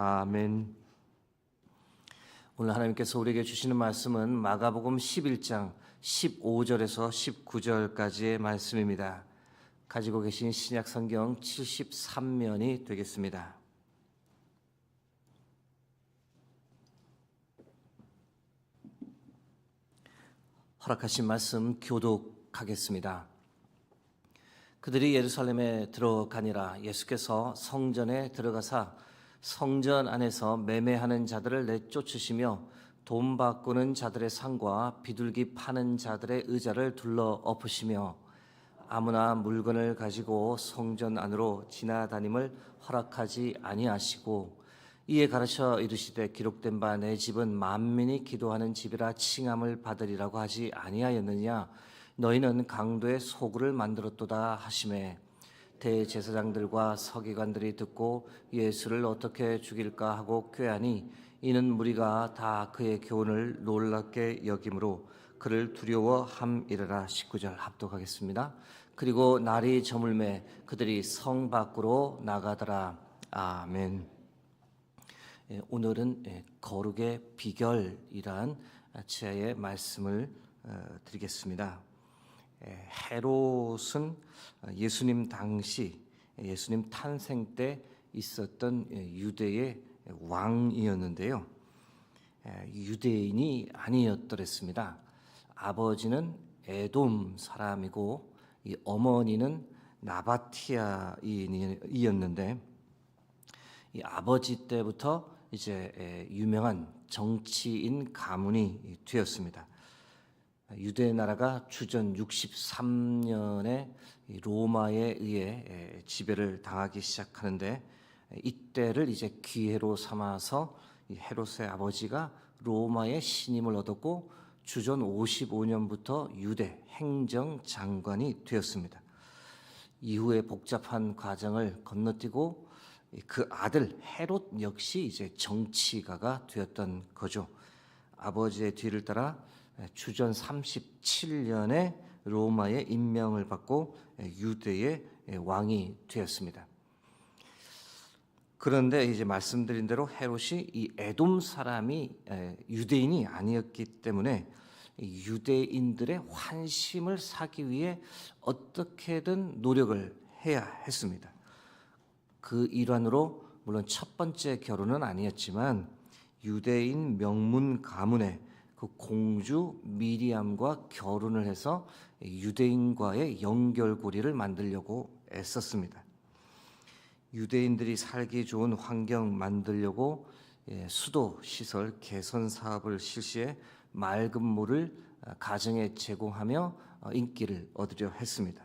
아멘. 오늘 하나님께서 우리에게 주시는 말씀은 마가복음 11장 15절에서 19절까지의 말씀입니다. 가지고 계신 신약 성경 73면이 되겠습니다. 허락하신 말씀 교독하겠습니다. 그들이 예루살렘에 들어가니라. 예수께서 성전에 들어가사 성전 안에서 매매하는 자들을 내쫓으시며 돈 바꾸는 자들의 상과 비둘기 파는 자들의 의자를 둘러 엎으시며 아무나 물건을 가지고 성전 안으로 지나다님을 허락하지 아니하시고 이에 가르쳐 이르시되 기록된 바 내 집은 만민이 기도하는 집이라 칭함을 받으리라고 하지 아니하였느냐. 너희는 강도의 소굴을 만들었도다 하시매 대제사장들과 서기관들이 듣고 예수를 어떻게 죽일까 하고 꾀하니 이는 무리가 다 그의 교훈을 놀랍게 여김으로 그를 두려워함이라. 19절 합독하겠습니다. 그리고 날이 저물매 그들이 성 밖으로 나가더라. 아멘. 오늘은 거룩의 비결이란 제의 말씀을 드리겠습니다. 헤롯은 예수님 당시 예수님 탄생 때 있었던 유대의 왕이었는데요. 유대인이 아니었더랬습니다. 아버지는 에돔 사람이고 이 어머니는 나바티아인이었는데 이 아버지 때부터 이제 유명한 정치인 가문이 되었습니다. 유대 나라가 주전 63년에 로마에 의해 지배를 당하기 시작하는데 이때를 이제 기회로 삼아서 헤롯의 아버지가 로마의 신임을 얻었고 주전 55년부터 유대 행정장관이 되었습니다. 이후에 복잡한 과정을 건너뛰고 그 아들 헤롯 역시 이제 정치가가 되었던 거죠. 아버지의 뒤를 따라 주전 37년에 로마의 임명을 받고 유대의 왕이 되었습니다. 그런데 이제 말씀드린 대로 헤롯이 이 에돔 사람이 유대인이 아니었기 때문에 유대인들의 환심을 사기 위해 어떻게든 노력을 해야 했습니다. 그 일환으로 물론 첫 번째 결혼은 아니었지만 유대인 명문 가문의 그 공주 미리암과 결혼을 해서 유대인과의 연결고리를 만들려고 애썼습니다. 유대인들이 살기 좋은 환경 만들려고 수도 시설 개선 사업을 실시해 맑은 물을 가정에 제공하며 인기를 얻으려 했습니다.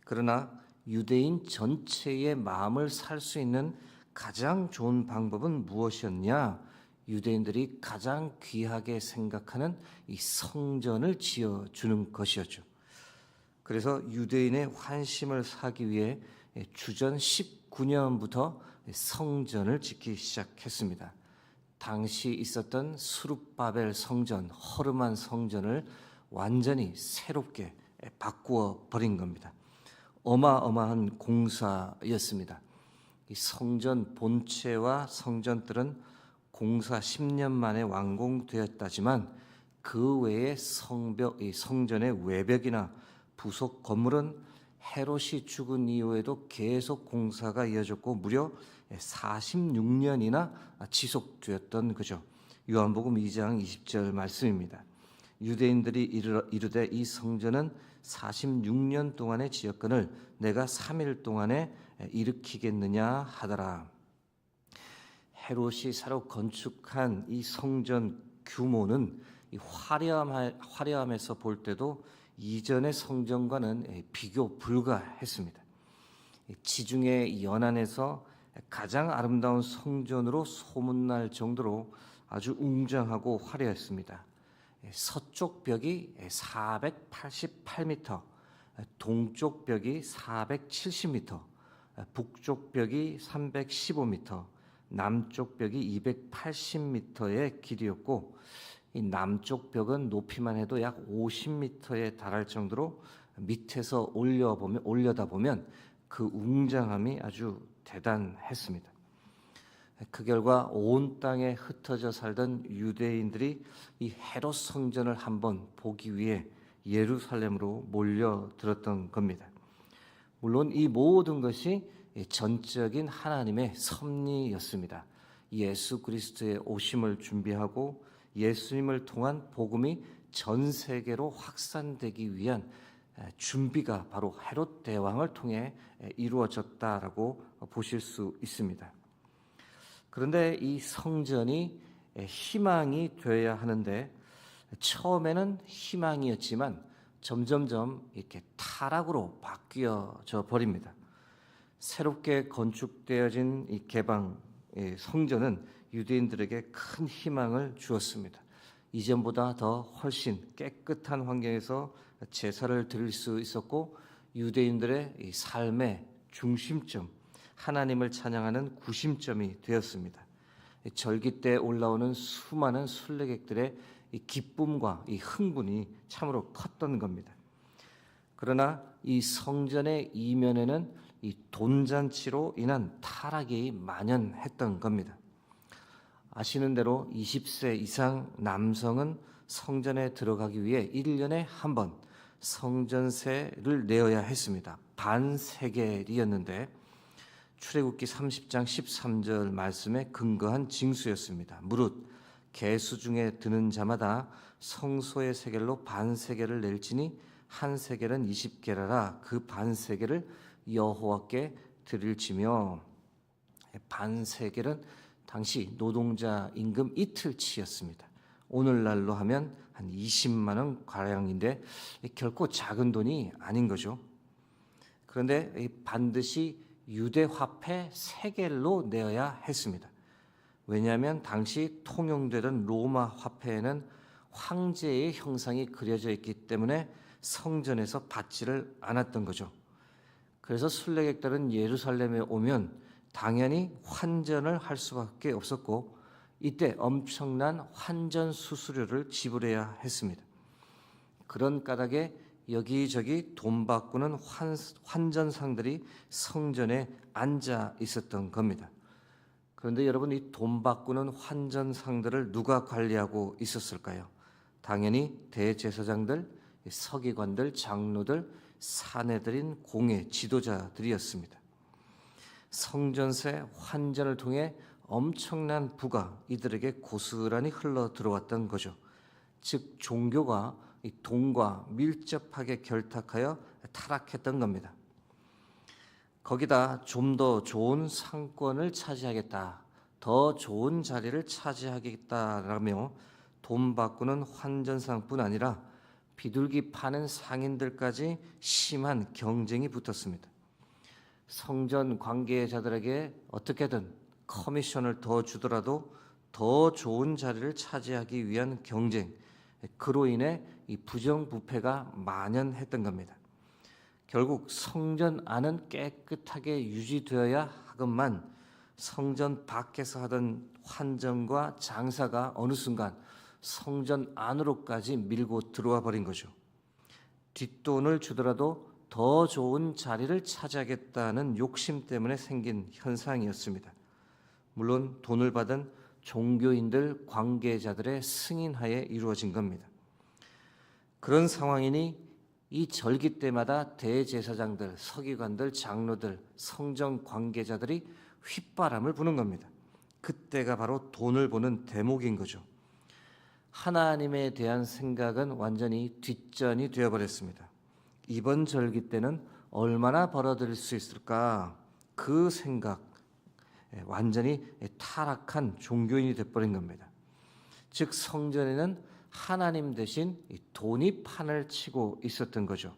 그러나 유대인 전체의 마음을 살 수 있는 가장 좋은 방법은 무엇이었냐? 유대인들이 가장 귀하게 생각하는 이 성전을 지어주는 것이었죠. 그래서 유대인의 환심을 사기 위해 주전 19년부터 성전을 짓기 시작했습니다. 당시 있었던 수룹바벨 성전, 허름한 성전을 완전히 새롭게 바꾸어 버린 겁니다. 어마어마한 공사였습니다. 이 성전 본체와 성전들은 공사 10년 만에 완공되었다지만 그 외의 성벽, 이 성전의 외벽이나 부속 건물은 헤롯이 죽은 이후에도 계속 공사가 이어졌고 무려 46년이나 지속되었던 거죠. 요한복음 2장 20절 말씀입니다. 유대인들이 이르되 이 성전은 46년 동안의 지역권을 내가 3일 동안에 일으키겠느냐 하더라. 헤롯이 새로 건축한 이 성전 규모는 이 화려함에서 볼 때도 이전의 성전과는 비교 불가했습니다. 지중해 연안에서 가장 아름다운 성전으로 소문날 정도로 아주 웅장하고 화려했습니다. 서쪽 벽이 488m, 동쪽 벽이 470m, 북쪽 벽이 315m, 남쪽 벽이 280m의 길이였고 이 남쪽 벽은 높이만 해도 약 50m에 달할 정도로 밑에서 올려다보면 그 웅장함이 아주 대단했습니다. 그 결과 온 땅에 흩어져 살던 유대인들이 이 헤롯 성전을 한번 보기 위해 예루살렘으로 몰려들었던 겁니다. 물론 이 모든 것이 전적인 하나님의 섭리였습니다. 예수 그리스도의 오심을 준비하고 예수님을 통한 복음이 전 세계로 확산되기 위한 준비가 바로 헤롯 대왕을 통해 이루어졌다라고 보실 수 있습니다. 그런데 이 성전이 희망이 되어야 하는데 처음에는 희망이었지만 점점점 이렇게 타락으로 바뀌어져 버립니다. 새롭게 건축되어진 이 개방 성전은 유대인들에게 큰 희망을 주었습니다. 이전보다 더 훨씬 깨끗한 환경에서 제사를 드릴 수 있었고 유대인들의 이 삶의 중심점, 하나님을 찬양하는 구심점이 되었습니다. 절기 때 올라오는 수많은 순례객들의 이 기쁨과 이 흥분이 참으로 컸던 겁니다. 그러나 이 성전의 이면에는 이 돈잔치로 인한 타락이 만연했던 겁니다. 아시는 대로 20세 이상 남성은 성전에 들어가기 위해 1년에 한 번 성전세를 내어야 했습니다. 반세겔이었는데 출애굽기 30장 13절 말씀에 근거한 징수였습니다. 무릇 계수 중에 드는 자마다 성소의 세겔로 반세겔을 낼지니 한 세겔은 20게라라. 그 반세겔을 여호와께 드릴지며. 반세겔은 당시 노동자 임금 이틀치였습니다. 오늘날로 하면 한 20만 원 가량인데 결코 작은 돈이 아닌 거죠. 그런데 반드시 유대 화폐 세겔로 내어야 했습니다. 왜냐하면 당시 통용되던 로마 화폐에는 황제의 형상이 그려져 있기 때문에 성전에서 받지를 않았던 거죠. 그래서 순례객들은 예루살렘에 오면 당연히 환전을 할 수밖에 없었고 이때 엄청난 환전 수수료를 지불해야 했습니다. 그런 까닭에 여기저기 돈 바꾸는 환전상들이 성전에 앉아 있었던 겁니다. 그런데 여러분, 이 돈 바꾸는 환전상들을 누가 관리하고 있었을까요? 당연히 대제사장들, 서기관들, 장로들, 사내들인 공예 지도자들이었습니다. 성전세 환전을 통해 엄청난 부가 이들에게 고스란히 흘러 들어왔던 거죠. 즉 종교가 이 돈과 밀접하게 결탁하여 타락했던 겁니다. 거기다 좀 더 좋은 상권을 차지하겠다, 더 좋은 자리를 차지하겠다라며 돈 바꾸는 환전상뿐 아니라 비둘기 파는 상인들까지 심한 경쟁이 붙었습니다. 성전 관계자들에게 어떻게든 커미션을 더 주더라도 더 좋은 자리를 차지하기 위한 경쟁, 그로 인해 이 부정부패가 만연했던 겁니다. 결국 성전 안은 깨끗하게 유지되어야 하건만 성전 밖에서 하던 환전과 장사가 어느 순간 성전 안으로까지 밀고 들어와 버린 거죠. 뒷돈을 주더라도 더 좋은 자리를 차지하겠다는 욕심 때문에 생긴 현상이었습니다. 물론 돈을 받은 종교인들, 관계자들의 승인하에 이루어진 겁니다. 그런 상황이니 이 절기 때마다 대제사장들, 서기관들, 장로들, 성전 관계자들이 휘바람을 부는 겁니다. 그때가 바로 돈을 보는 대목인 거죠. 하나님에 대한 생각은 완전히 뒷전이 되어버렸습니다. 이번 절기 때는 얼마나 벌어들일 수 있을까? 그 생각, 완전히 타락한 종교인이 되어버린 겁니다. 즉 성전에는 하나님 대신 돈이 판을 치고 있었던 거죠.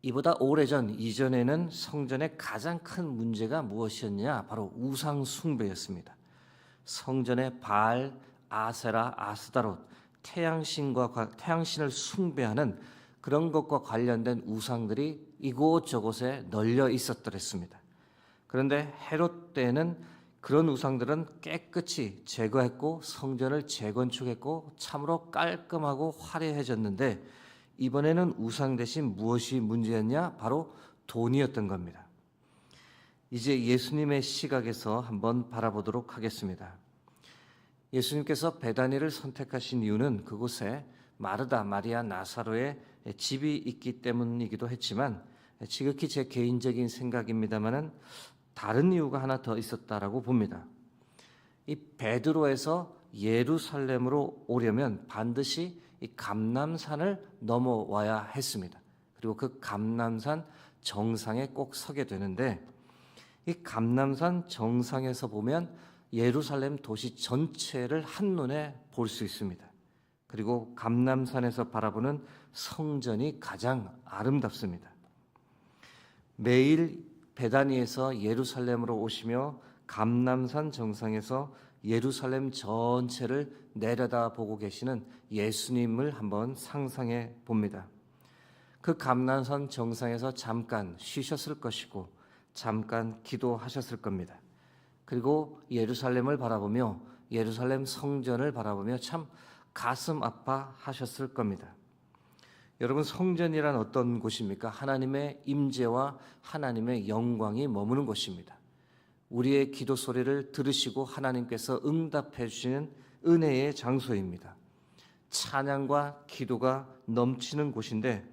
이보다 오래전 이전에는 성전의 가장 큰 문제가 무엇이었냐? 바로 우상 숭배였습니다. 성전에 바알, 아세라, 아스다롯, 태양신을 숭배하는 그런 것과 관련된 우상들이 이곳저곳에 널려 있었더랬습니다. 그런데 헤롯 때는 그런 우상들은 깨끗이 제거했고 성전을 재건축했고 참으로 깔끔하고 화려해졌는데 이번에는 우상 대신 무엇이 문제였냐? 바로 돈이었던 겁니다. 이제 예수님의 시각에서 한번 바라보도록 하겠습니다. 예수님께서 베다니를 선택하신 이유는 그곳에 마르다, 마리아, 나사로의 집이 있기 때문이기도 했지만 지극히 제 개인적인 생각입니다만은 다른 이유가 하나 더 있었다라고 봅니다. 이 베드로에서 예루살렘으로 오려면 반드시 이 감람산을 넘어와야 했습니다. 그리고 그 감람산 정상에 꼭 서게 되는데 이 감람산 정상에서 보면 예루살렘 도시 전체를 한눈에 볼 수 있습니다. 그리고 감람산에서 바라보는 성전이 가장 아름답습니다. 매일 베다니에서 예루살렘으로 오시며 감람산 정상에서 예루살렘 전체를 내려다보고 계시는 예수님을 한번 상상해 봅니다. 그 감람산 정상에서 잠깐 쉬셨을 것이고 잠깐 기도하셨을 겁니다. 그리고 예루살렘을 바라보며 예루살렘 성전을 바라보며 참 가슴 아파하셨을 겁니다. 여러분, 성전이란 어떤 곳입니까? 하나님의 임재와 하나님의 영광이 머무는 곳입니다. 우리의 기도 소리를 들으시고 하나님께서 응답해 주시는 은혜의 장소입니다. 찬양과 기도가 넘치는 곳인데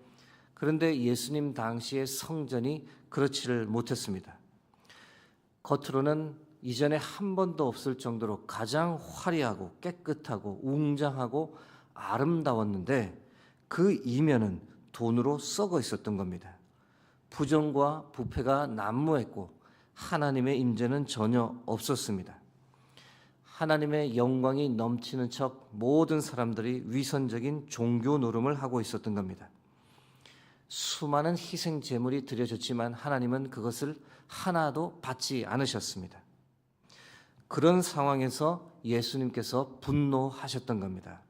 그런데 예수님 당시의 성전이 그렇지를 못했습니다. 겉으로는 이전에 한 번도 없을 정도로 가장 화려하고 깨끗하고 웅장하고 아름다웠는데 그 이면은 돈으로 썩어 있었던 겁니다. 부정과 부패가 난무했고 하나님의 임재는 전혀 없었습니다. 하나님의 영광이 넘치는 척 모든 사람들이 위선적인 종교 노름을 하고 있었던 겁니다. 수많은 희생 제물이 드려졌지만 하나님은 그것을 하나도 받지 않으셨습니다. 그런 상황에서 예수님께서 분노하셨던 겁니다.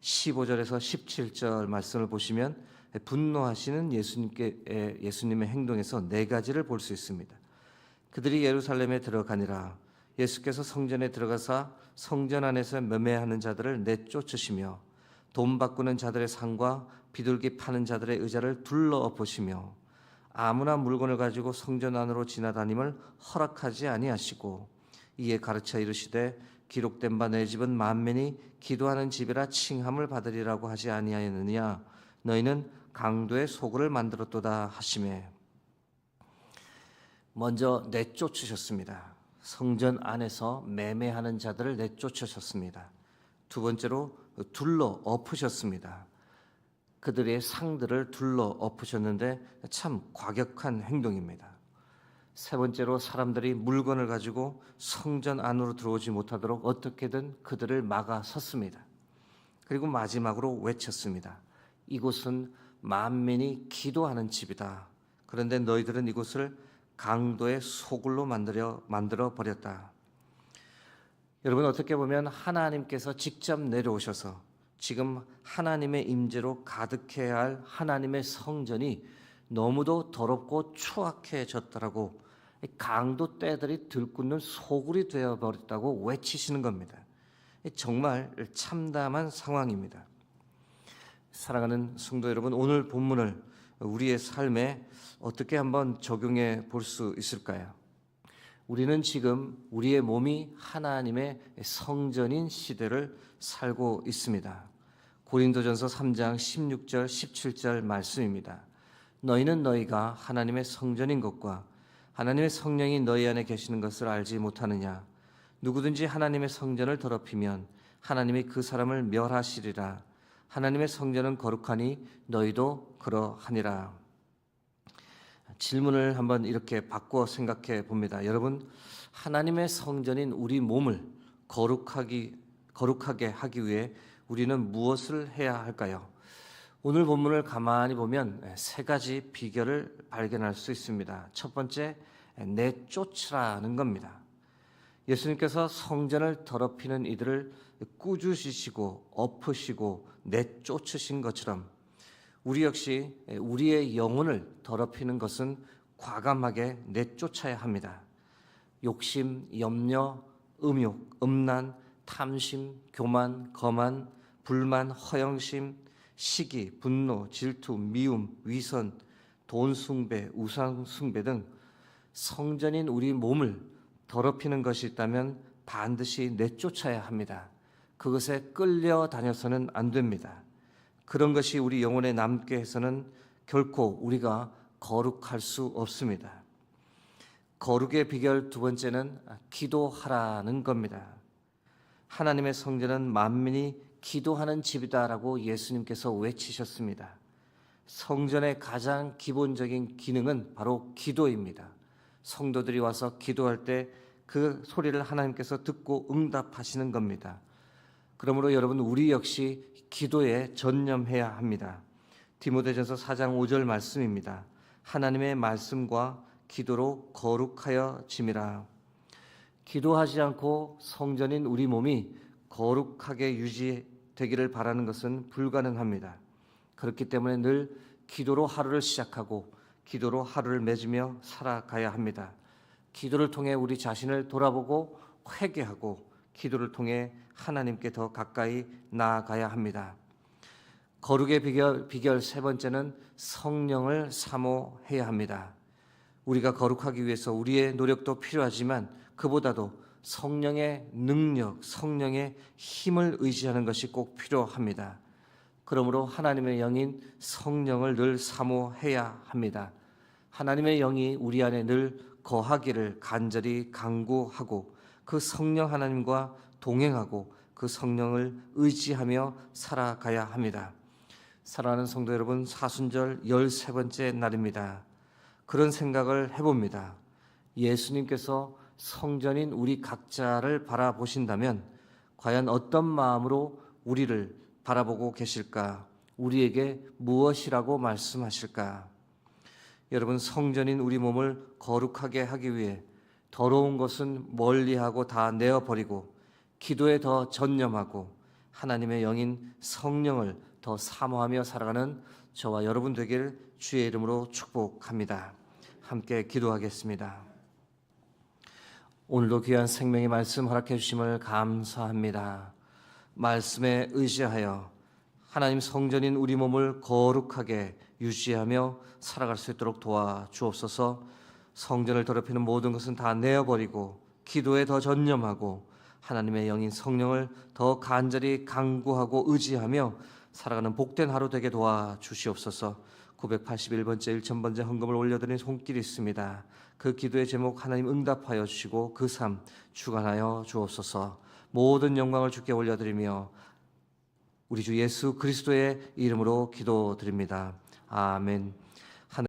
15절에서 17절 말씀을 보시면 분노하시는 예수님의 행동에서 네 가지를 볼 수 있습니다. 그들이 예루살렘에 들어가니라. 예수께서 성전에 들어가사 성전 안에서 매매하는 자들을 내쫓으시며 돈 바꾸는 자들의 상과 비둘기 파는 자들의 의자를 둘러 엎으시며 아무나 물건을 가지고 성전 안으로 지나다님을 허락하지 아니하시고 이에 가르쳐 이르시되 기록된 바 내 집은 만민이 기도하는 집이라 칭함을 받으리라고 하지 아니하였느냐. 너희는 강도의 소굴을 만들었도다 하시매. 먼저 내쫓으셨습니다. 성전 안에서 매매하는 자들을 내쫓으셨습니다. 두 번째로 둘러 엎으셨습니다. 그들의 상들을 둘러 엎으셨는데 참 과격한 행동입니다. 세 번째로 사람들이 물건을 가지고 성전 안으로 들어오지 못하도록 어떻게든 그들을 막아섰습니다. 그리고 마지막으로 외쳤습니다. 이곳은 만민이 기도하는 집이다. 그런데 너희들은 이곳을 강도의 소굴로 만들어 버렸다. 여러분, 어떻게 보면 하나님께서 직접 내려오셔서 지금 하나님의 임재로 가득해야 할 하나님의 성전이 너무도 더럽고 추악해졌다라고 강도 떼들이 들끓는 소굴이 되어버렸다고 외치시는 겁니다. 정말 참담한 상황입니다. 사랑하는 성도 여러분, 오늘 본문을 우리의 삶에 어떻게 한번 적용해 볼 수 있을까요? 우리는 지금 우리의 몸이 하나님의 성전인 시대를 살고 있습니다. 고린도전서 3장 16절 17절 말씀입니다. 너희는 너희가 하나님의 성전인 것과 하나님의 성령이 너희 안에 계시는 것을 알지 못하느냐. 누구든지 하나님의 성전을 더럽히면 하나님이 그 사람을 멸하시리라. 하나님의 성전은 거룩하니 너희도 그러하니라. 질문을 한번 이렇게 바꿔 생각해 봅니다. 여러분, 하나님의 성전인 우리 몸을 거룩하게 하기 위해 우리는 무엇을 해야 할까요? 오늘 본문을 가만히 보면 세 가지 비결을 발견할 수 있습니다. 첫 번째, 내쫓으라는 겁니다. 예수님께서 성전을 더럽히는 이들을 꾸짖으시고 엎으시고 내쫓으신 것처럼 우리 역시 우리의 영혼을 더럽히는 것은 과감하게 내쫓아야 합니다. 욕심, 염려, 음욕, 음란, 탐심, 교만, 거만, 불만, 허영심, 시기, 분노, 질투, 미움, 위선, 돈 숭배, 우상 숭배 등 성전인 우리 몸을 더럽히는 것이 있다면 반드시 내쫓아야 합니다. 그것에 끌려다녀서는 안 됩니다. 그런 것이 우리 영혼에 남게 해서는 결코 우리가 거룩할 수 없습니다. 거룩의 비결 두 번째는 기도하라는 겁니다. 하나님의 성전은 만민이 기도하는 집이다라고 예수님께서 외치셨습니다. 성전의 가장 기본적인 기능은 바로 기도입니다. 성도들이 와서 기도할 때 그 소리를 하나님께서 듣고 응답하시는 겁니다. 그러므로 여러분, 우리 역시 기도에 전념해야 합니다. 디모데전서 4장 5절 말씀입니다. 하나님의 말씀과 기도로 거룩하여 짐이라. 기도하지 않고 성전인 우리 몸이 거룩하게 유지되기를 바라는 것은 불가능합니다. 그렇기 때문에 늘 기도로 하루를 시작하고 기도로 하루를 맺으며 살아가야 합니다. 기도를 통해 우리 자신을 돌아보고 회개하고 기도를 통해 하나님께 더 가까이 나아가야 합니다. 거룩의 비결 세 번째는 성령을 사모해야 합니다. 우리가 거룩하기 위해서 우리의 노력도 필요하지만 그보다도 성령의 능력, 성령의 힘을 의지하는 것이 꼭 필요합니다. 그러므로 하나님의 영인 성령을 늘 사모해야 합니다. 하나님의 영이 우리 안에 늘 거하기를 간절히 간구하고 그 성령 하나님과 동행하고 그 성령을 의지하며 살아가야 합니다. 사랑하는 성도 여러분, 사순절 13번째 날입니다. 그런 생각을 해봅니다. 예수님께서 성전인 우리 각자를 바라보신다면 과연 어떤 마음으로 우리를 바라보고 계실까? 우리에게 무엇이라고 말씀하실까? 여러분, 성전인 우리 몸을 거룩하게 하기 위해 더러운 것은 멀리하고 다 내어버리고 기도에 더 전념하고 하나님의 영인 성령을 더 사모하며 살아가는 저와 여러분 되길 주의 이름으로 축복합니다. 함께 기도하겠습니다. 오늘도 귀한 생명의 말씀 허락해 주심을 감사합니다. 말씀에 의지하여 하나님 성전인 우리 몸을 거룩하게 유지하며 살아갈 수 있도록 도와주옵소서. 성전을 더럽히는 모든 것은 다 내어버리고 기도에 더 전념하고 하나님의 영인 성령을 더 간절히 간구하고 의지하며 살아가는 복된 하루 되게 도와주시옵소서. 981번째 1000번째 헌금을 올려드린 손길이 있습니다. 그 기도의 제목 하나님 응답하여 주시고 그 삶 주관하여 주옵소서. 모든 영광을 주께 올려드리며 우리 주 예수 그리스도의 이름으로 기도드립니다. 아멘.